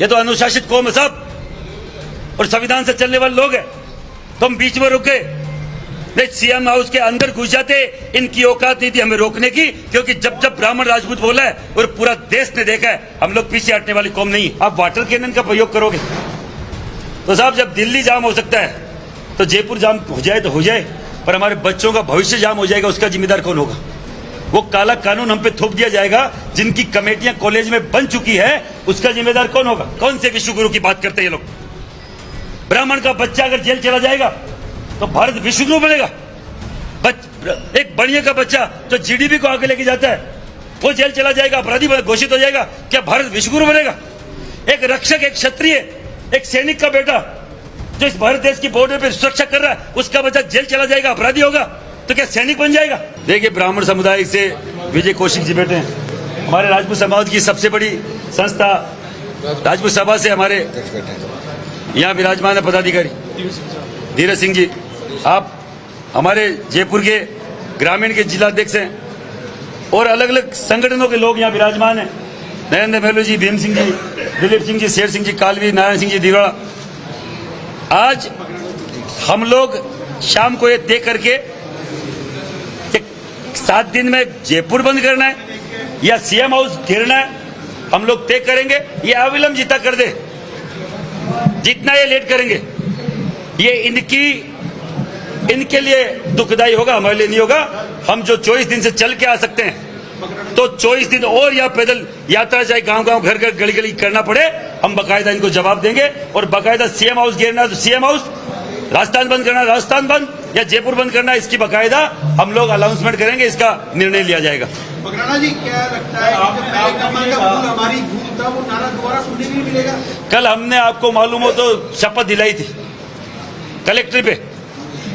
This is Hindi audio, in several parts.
ये तो अनुशासित कौम है साहब, और संविधान से चलने वाले लोग हैं। तो हम बीच में रुक गए, नहीं सीएम हाउस के अंदर घुस जाते। इनकी औकात नहीं थी हमें रोकने की, क्योंकि जब जब ब्राह्मण राजपूत बोला है और पूरा देश ने देखा है, हम लोग पीछे हटने वाली कौम नहीं। आप वाटर कैनन का प्रयोग करोगे तो साहब जब दिल्ली जाम हो सकता है तो जयपुर जाम हो जाए तो हो जाए, पर हमारे बच्चों का भविष्य जाम हो जाएगा, उसका जिम्मेदार कौन होगा? वो काला कानून हम पे थोप दिया जाएगा, जिनकी कमेटियां कॉलेज में बन चुकी है, उसका जिम्मेदार कौन होगा? कौन से विश्वगुरु की बात करते हैं ये लोग? ब्राह्मण का बच्चा अगर जेल चला जाएगा तो भारत विश्वगुरु बनेगा? एक बढ़िया का बच्चा जो जीडीपी को आगे लेके जाता है वो जेल चला जाएगा, अपराधी घोषित हो जाएगा, क्या भारत विश्वगुरु बनेगा? एक रक्षक, एक क्षत्रिय, एक सैनिक का बेटा जो इस भारत देश की बॉर्डर पे सुरक्षा कर रहा है, उसका बच्चा जेल चला जाएगा, अपराधी होगा, तो क्या सैनिक बन जाएगा? देखिए, ब्राह्मण समुदाय से विजय कौशिक जी बैठे हैं, हमारे राजपूत समाज की सबसे बड़ी संस्था राजपूत सभा से हमारे यहाँ विराजमान है पदाधिकारी धीरज सिंह जी। आप हमारे जयपुर के ग्रामीण के जिलाध्यक्ष हैं और अलग अलग संगठनों के लोग यहाँ विराजमान हैं, नरेंद्र महलू जी, भीम सिंह जी, दिलीप सिंह जी, शेर सिंह जी, कालवी, नारायण सिंह जी दिवाड़ा। आज हम लोग शाम को ये तय करके 7 दिन में जयपुर बंद करना है या सीएम हाउस घेरना है, हम लोग तय करेंगे। ये अविलंब जितना कर दे, जितना ये लेट करेंगे ये इनके लिए दुखदायी होगा, हमारे लिए नहीं होगा। हम जो 24 दिन से चल के आ सकते हैं तो 24 दिन और या पैदल यात्रा, चाहे गांव गांव, घर घर, गली गली करना पड़े, हम बकायदा इनको जवाब देंगे। और बकायदा सीएम हाउस घेरना तो सीएम हाउस, राजस्थान बंद करना राजस्थान बंद, या जयपुर बंद करना, इसकी बकायदा हम लोग अनाउंसमेंट करेंगे, इसका निर्णय लिया जाएगा। मकराना जी, क्या लगता है हमारी भूल था, वो नारा दोबारा सुनने को नहीं मिलेगा? कल हमने आपको मालूम हो तो शपथ दिलाई थी कलेक्टर पे,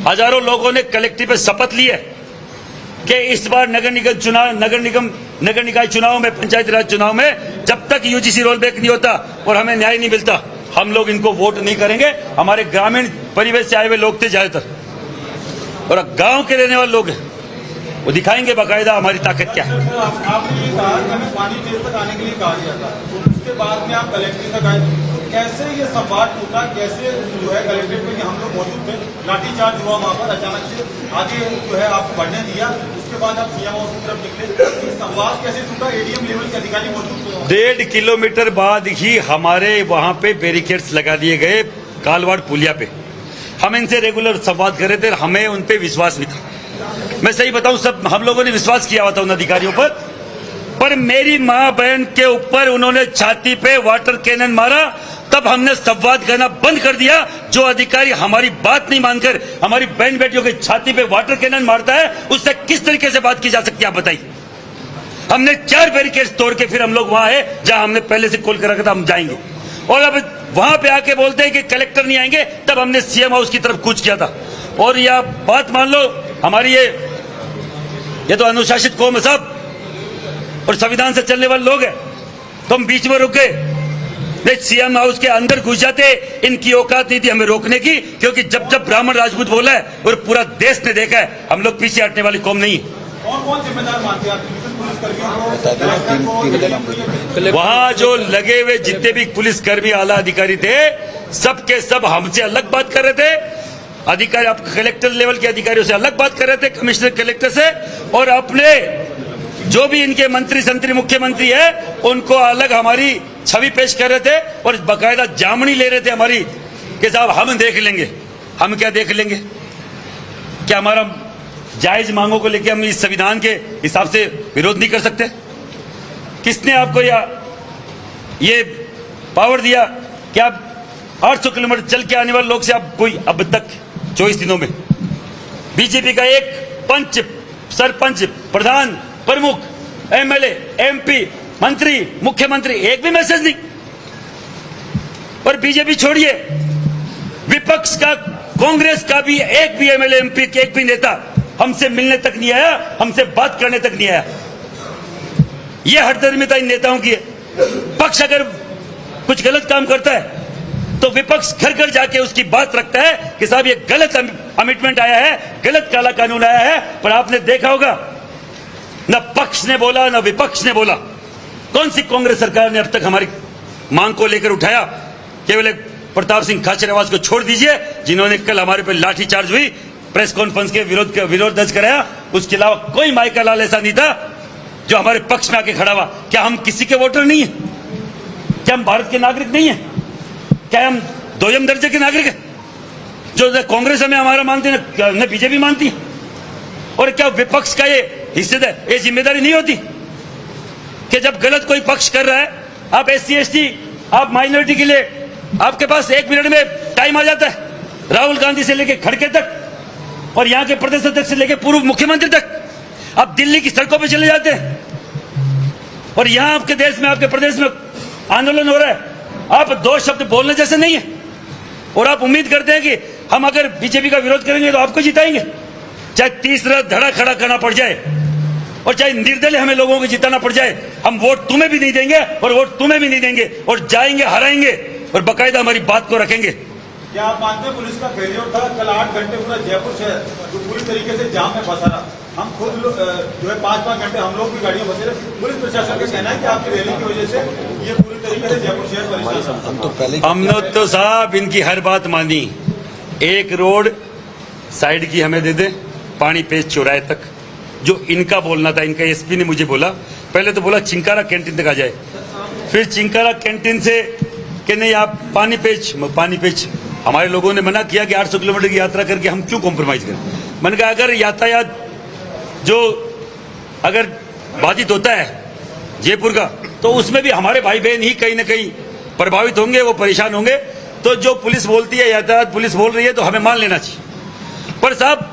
हजारों लोगों ने कलेक्टर पे शपथ ली है कि इस बार नगर निकाय चुनाव में, पंचायती राज चुनाव में जब तक यूजीसी रोल बैक नहीं होता और हमें न्याय नहीं मिलता, हम लोग इनको वोट नहीं करेंगे। हमारे ग्रामीण परिवेश से आए हुए लोग थे ज्यादातर, और गांव के रहने वाले लोग हैं, वो दिखाएंगे बकायदा हमारी ताकत क्या है। आपने कहा कि हमें पानी देर तक आने के लिए कहा गया था, तो उसके बाद में आप कलेक्ट्रेट तक आए, तो कैसे ये संवाद टूटा? कैसे जो है कलेक्ट्रेट में हम लोग मौजूद थे, लाठीचार्ज हुआ वहां पर, अचानक से आगे जो है आपको बढ़ने दिया, उसके बाद आप सीएम हाउस की तरफ निकले, संवाद कैसे टूटा? एडीएम लेवल के अधिकारी मौजूद थे। 1.5 किलोमीटर बाद ही हमारे वहां पे बैरिकेड्स लगा दिए गए कालवाड़ पुलिया पे। हम इनसे रेगुलर संवाद कर रहे थे, हमें उन पे विश्वास भी था। मैं सही बताऊं, सब हम लोगों ने विश्वास किया हुआ था उन अधिकारियों पर मेरी मां बहन के ऊपर उन्होंने छाती पे वाटर कैनन मारा, तब हमने संवाद करना बंद कर दिया। जो अधिकारी हमारी बात नहीं मानकर हमारी बहन बेटियों की छाती पे वाटर कैनन मारता है, उससे किस तरीके से बात की जा सकती है, आप बताइए। हमने 4 बैरिकेड तोड़ के फिर हम लोग वहां है जहां हमने पहले से खोल कर रखा था, हम जाएंगे। और अब वहां पे आके बोलते हैं कि कलेक्टर नहीं आएंगे, तब हमने सीएम हाउस की तरफ कूच किया था। और यह बात मान लो, हमारी ये तो अनुशासित कौम है साहब, और संविधान से चलने वाले लोग हैं, तो हम बीच में रुक गए, नहीं सीएम हाउस के अंदर घुस जाते। इनकी औकात नहीं थी हमें रोकने की, क्योंकि जब जब ब्राह्मण राजपूत बोला है और पूरा देश ने देखा है, हम लोग पीछे हटने वाली कौम नहीं। कौन जिम्मेदार मानते हैं आप? वहां जो लगे हुए जितने भी पुलिसकर्मी, आला अधिकारी थे, सबके सब हमसे अलग बात कर रहे थे। अधिकारी, आप कलेक्टर लेवल के अधिकारियों से अलग बात कर रहे थे, कमिश्नर कलेक्टर से, और अपने जो भी इनके मंत्री संतरी मुख्यमंत्री है उनको अलग हमारी छवि पेश कर रहे थे, और बकायदा जामनी ले रहे थे हमारी कि साहब हम देख लेंगे। हम क्या देख लेंगे? क्या हमारा जायज मांगों को लेकर हम इस संविधान के हिसाब से विरोध नहीं कर सकते? किसने आपको ये पावर दिया कि आप 800 किलोमीटर चल के आने वाले लोग से आप कोई अब तक 24 दिनों में बीजेपी का एक पंच, सरपंच, प्रधान, प्रमुख, एमएलए, एमपी, मंत्री, मुख्यमंत्री, एक भी मैसेज नहीं। और बीजेपी छोड़िए, विपक्ष का, कांग्रेस का भी एक भी एमएलए, एमपी, एक भी नेता हमसे मिलने तक नहीं आया, हमसे बात करने तक नहीं आया। यह हठधर्मिता इन नेताओं की है। पक्ष अगर कुछ गलत काम करता है तो विपक्ष घर घर जाके उसकी बात रखता है कि साहब ये गलत अमिटमेंट आया है, गलत काला कानून आया है। पर आपने देखा होगा, न पक्ष ने बोला न विपक्ष ने बोला। कौन सी कांग्रेस सरकार ने अब तक हमारी मांग को लेकर उठाया, केवल एक प्रताप सिंह खाचरियावास को छोड़ दीजिए जिन्होंने कल हमारे पे लाठीचार्ज हुई, प्रेस कॉन्फ्रेंस के विरोध दर्ज कराया। उसके अलावा कोई माइका लाल ऐसा नहीं था जो हमारे पक्ष में आके खड़ा हुआ। क्या हम किसी के वोटर नहीं है? क्या हम भारत के नागरिक नहीं है? क्या हम दोयम दर्जे के नागरिक है? जो कांग्रेस हमें हमारा मानती है न बीजेपी मानती है? और क्या विपक्ष का ये हिस्सेदार ये जिम्मेदारी नहीं होती कि जब गलत कोई पक्ष कर रहा है, आप SC ST आप माइनॉरिटी के लिए आपके पास 1 मिनट में टाइम आ जाता है, राहुल गांधी से लेकर खड़गे तक और यहां के प्रदेश अध्यक्ष से लेकर पूर्व मुख्यमंत्री तक आप दिल्ली की सड़कों पे चले जाते हैं और यहां आपके देश में आपके प्रदेश में आंदोलन हो रहा है। आप 2 शब्द बोलने जैसे नहीं है और आप उम्मीद करते हैं कि हम अगर बीजेपी का विरोध करेंगे तो आपको जिताएंगे, चाहे तीसरा धड़ा खड़ा करना पड़ जाए और चाहे निर्दलीय हमें लोगों को जिताना पड़ जाए, हम वोट तुम्हें भी नहीं देंगे और वोट तुम्हें भी नहीं देंगे और जाएंगे, हराएंगे और बाकायदा हमारी बात को रखेंगे। क्या आप मानते हैं पुलिस का फेलियर था? कल 8 घंटे पूरा जयपुर शहर जो पूरी तरीके से जाम में फंसा रहा, हम खुद जो है 5-5 घंटे हम लोग भी गाड़ियों फंसे रहे। पुलिस प्रशासन का कहना है कि आपकी रैली की वजह से ये पूरी तरीके से जयपुर शहर परेशान। हमने तो साहब इनकी हर बात मानी। एक रोड साइड की हमें दे दे, पानी पेच चौराहे तक, जो इनका बोलना था। इनका SP ने मुझे बोला, पहले तो बोला चिंकारा कैंटीन तक आ जाए, फिर चिंकारा कैंटीन से कि नहीं आप पानी पेच। हमारे लोगों ने मना किया कि 800 किलोमीटर की यात्रा करके हम क्यों कॉम्प्रोमाइज करें। मैंने कहा अगर यातायात जो अगर बाधित होता है जयपुर का, तो उसमें भी हमारे भाई बहन ही कहीं ना कहीं प्रभावित होंगे, वो परेशान होंगे। तो जो पुलिस बोलती है, यातायात पुलिस बोल रही है, तो हमें मान लेना चाहिए। पर साहब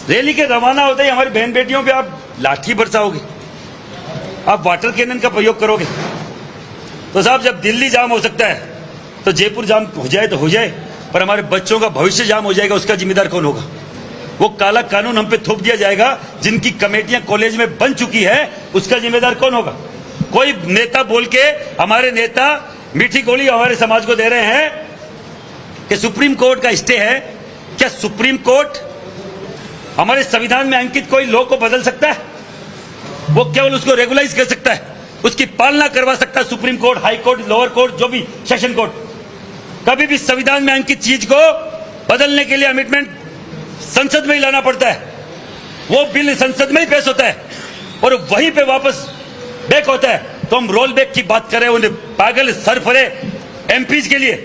रैली के रवाना होते ही हमारी बहन बेटियों पे आप लाठी बरसाओगे, आप वाटर कैनन का प्रयोग करोगे, तो साहब जब दिल्ली जाम हो सकता है तो जयपुर जाम हो जाए तो हो जाए, पर हमारे बच्चों का भविष्य जाम हो जाएगा, उसका जिम्मेदार कौन होगा? वो काला कानून हम पे थोप दिया जाएगा, जिनकी कमेटियां कॉलेज में बन चुकी है, उसका जिम्मेदार कौन होगा? कोई नेता बोल के हमारे नेता मीठी गोली हमारे समाज को दे रहे हैं कि सुप्रीम कोर्ट का स्टे है। क्या सुप्रीम कोर्ट हमारे संविधान में अंकित कोई लॉ को बदल सकता है? वो केवल उसको रेगुलाइज कर सकता है, उसकी पालना करवा सकता है supreme court, high court, lower court, जो भी सेशन कोर्ट। कभी भी संविधान में अंकित चीज को बदलने के लिए अमेंडमेंट संसद में ही लाना पड़ता है, वो बिल संसद में ही पेश होता है और वहीं पे वापस बैक होता है। तो हम रोल बैक की बात कर रहे हैं उन्हें पागल सरफरे MPs के लिए,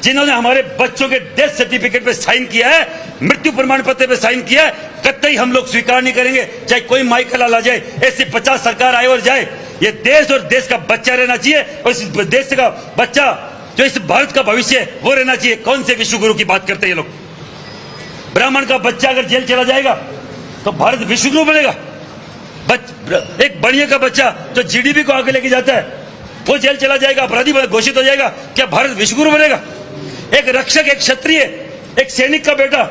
जिन्होंने हमारे बच्चों के डेथ सर्टिफिकेट पे साइन किया है, मृत्यु प्रमाण पत्र पे साइन किया है, कतई हम लोग स्वीकार नहीं करेंगे। चाहे कोई माइकल आ जाए, ऐसी 50 सरकार आए और जाए, ये देश और देश का बच्चा रहना चाहिए और इस देश का बच्चा जो इस भारत का भविष्य है वो रहना चाहिए। कौन से विश्वगुरु की बात करते हैं ये लोग? ब्राह्मण का बच्चा अगर जेल चला जाएगा तो भारत विश्वगुरु बनेगा? एक बढ़िया का बच्चा जो GDP को आगे लेके जाता है वो जेल चला जाएगा, अपराधी घोषित हो जाएगा, क्या भारत विश्वगुरु बनेगा? एक रक्षक, एक क्षत्रिय, एक सैनिक का बेटा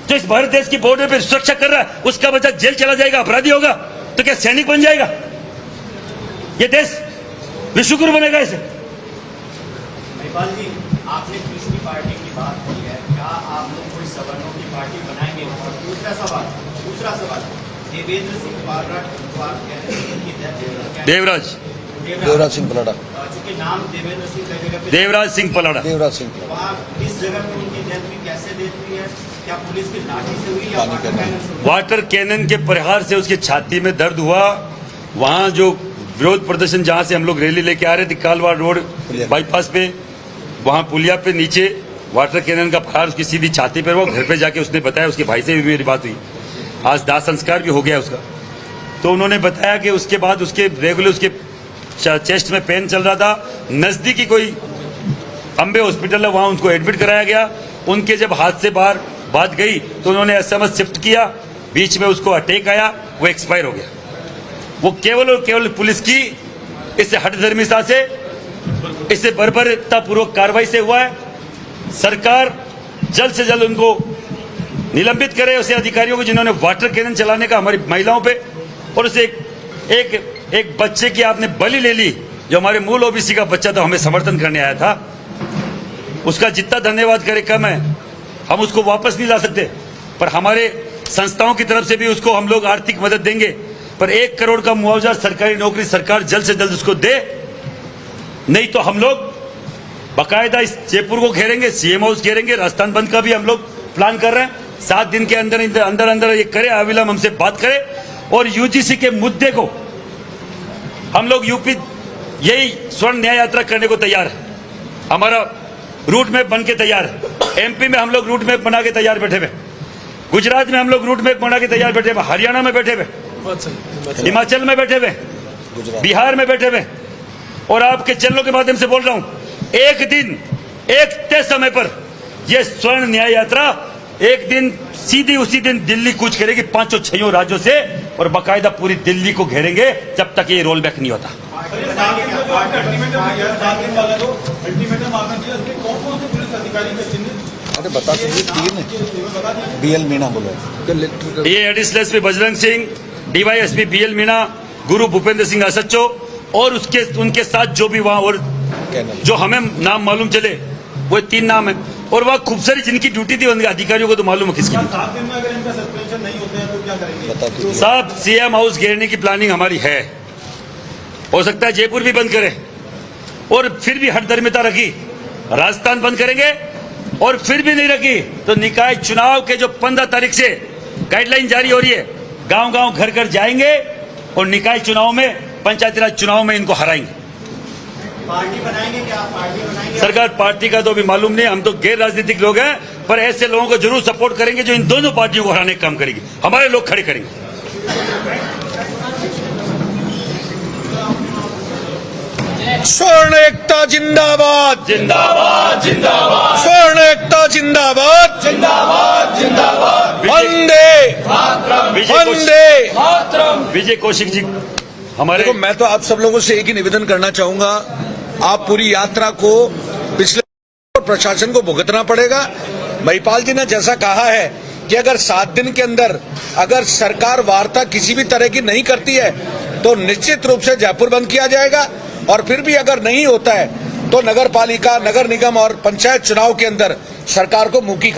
जो इस भारत देश की बॉर्डर पर सुरक्षा कर रहा है, उसका बच्चा जेल चला जाएगा, अपराधी होगा, तो क्या सैनिक बन जाएगा? ये देश विश्वगुरु बनेगा ऐसे? महिपाल जी, आपने तीसरी पार्टी की बात की है, क्या आप लोग कोई सवर्णों की पार्टी बनाएंगे? और दूसरा सवाल देवेंद्र सिंह पालड़ा देवराज सिंह पलाड़ा, चूंकि नाम देवेंद्र सिंह का जगह पे देवराज सिंह पलाड़ा, वहाँ इस जगह पे उनकी डेथ भी कैसे डेथ हुई है? क्या पुलिस की लाठी से हुई या वाटर कैनन से हुई? वाटर कैनन के प्रहार से उसकी छाती में दर्द हुआ। वहां जो विरोध प्रदर्शन जहां से हम लोग रैली लेके आ रहे थे, कालवाड़ रोड बाईपास पे, वहां पुलिया पे नीचे वाटर कैनन का प्रहार उसकी सीधी छाती पर। वो घर पे जाके उसने बताया, उसके भाई से भी मेरी बात हुई, आज दाह संस्कार भी हो गया उसका। तो उन्होंने बताया कि उसके बाद उसके रेगुलर उसके चेस्ट में पेन चल रहा था, नजदीकी कोई अंबे हॉस्पिटल है वहां उनको एडमिट कराया गया। उनके जब हाथ से बाहर बात गई तो उन्होंने SMS शिफ्ट किया, बीच में उसको अटैक आया, वो एक्सपायर हो गया। वो केवल और केवल पुलिस की इससे हठधर्मिता से, इससे बर्बरतापूर्वक कार्रवाई से हुआ है। सरकार जल्द से जल्द उनको निलंबित करे, उसे अधिकारियों को जिन्होंने वाटर कैनन चलाने का हमारी महिलाओं पे, और उसे एक बच्चे की आपने बलि ले ली, जो हमारे मूल OBC का बच्चा था, हमें समर्थन करने आया था, उसका जितना धन्यवाद करे कम है। हम उसको वापस नहीं ला सकते, पर हमारे संस्थाओं की तरफ से भी उसको हम लोग आर्थिक मदद देंगे। पर 1 करोड़ का मुआवजा, सरकारी नौकरी सरकार जल्द से जल्द उसको दे नहीं तो हम लोग बाकायदा इस जयपुर को घेरेंगे, सीएम हाउस घेरेंगे, राजस्थान बंद का भी हम लोग प्लान कर रहे हैं। 7 दिन के अंदर ये करे, अविलंब हमसे बात करे और यूजीसी के मुद्दे को हम लोग यूपी यही स्वर्ण न्याय यात्रा करने को तैयार है। हमारा रूट मैप बन के तैयार है। एमपी में हम लोग रूट मैप बना के तैयार बैठे हुए, गुजरात में हम लोग रूट मैप बना के तैयार बैठे हुए, हरियाणा में बैठे हुए, हिमाचल में बैठे हुए, बिहार में बैठे हुए। और आपके चैनलों के माध्यम से बोल रहा हूं, एक दिन एक तय समय पर यह स्वर्ण न्याय यात्रा एक दिन सीधी उसी दिन दिल्ली कूच करेगी 5-6 राज्यों से और बाकायदा पूरी दिल्ली को घेरेंगे जब तक ये रोल बैक नहीं होता। अरे बता दीजिए, 3 है। BL मीणा बोलो। ये additional SP Bajrang Singh, DYSP BL Meena, गुरु भूपेंद्र सिंह असच्चो और उनके साथ जो भी वहां और जो हमें नाम मालूम चले वो 3 नाम है। और वहाँ खूब सारी जिनकी ड्यूटी थी उनके अधिकारियों को तो मालूम है किसकी। 7 दिन में अगर इनका सस्पेंशन नहीं होता है तो क्या करेंगे? बता दीजिए साहब, सीएम हाउस घेरने की प्लानिंग हमारी है। हो सकता है जयपुर भी बंद करें और फिर भी हठधर्मिता रखी, राजस्थान बंद करेंगे और फिर भी नहीं रखी तो निकाय चुनाव के जो 15 तारीख से गाइडलाइन जारी हो रही है, गांव-गांव घर-घर जाएंगे और निकाय चुनाव में, पंचायती राज चुनाव में इनको हराएंगे। पार्टी बनाएंगे क्या? आप पार्टी बनाएंगे? सरकार पार्टी का तो अभी मालूम नहीं, हम तो गैर राजनीतिक लोग हैं, पर ऐसे लोगों को जरूर सपोर्ट करेंगे जो इन दोनों पार्टियों को हराने का काम करेगी। हमारे लोग खड़े करेंगे। स्वर्ण एकता जिंदाबाद, जिंदाबाद जिंदाबाद स्वर्ण एकता जिंदाबाद, जिंदाबाद जिंदाबाद। वंदे वंदे। विजय कौशिक जी हमारे। देखो, मैं तो आप सब लोगों से एक ही निवेदन करना चाहूंगा, आप पूरी यात्रा को पिछले प्रशासन को भुगतना पड़ेगा। महिपाल जी ने जैसा कहा है कि अगर 7 दिन के अंदर अगर सरकार वार्ता किसी भी तरह की नहीं करती है तो निश्चित रूप से जयपुर बंद किया जाएगा और फिर भी अगर नहीं होता है तो नगर पालिका, नगर निगम और पंचायत चुनाव के अंदर सरकार को मुंह की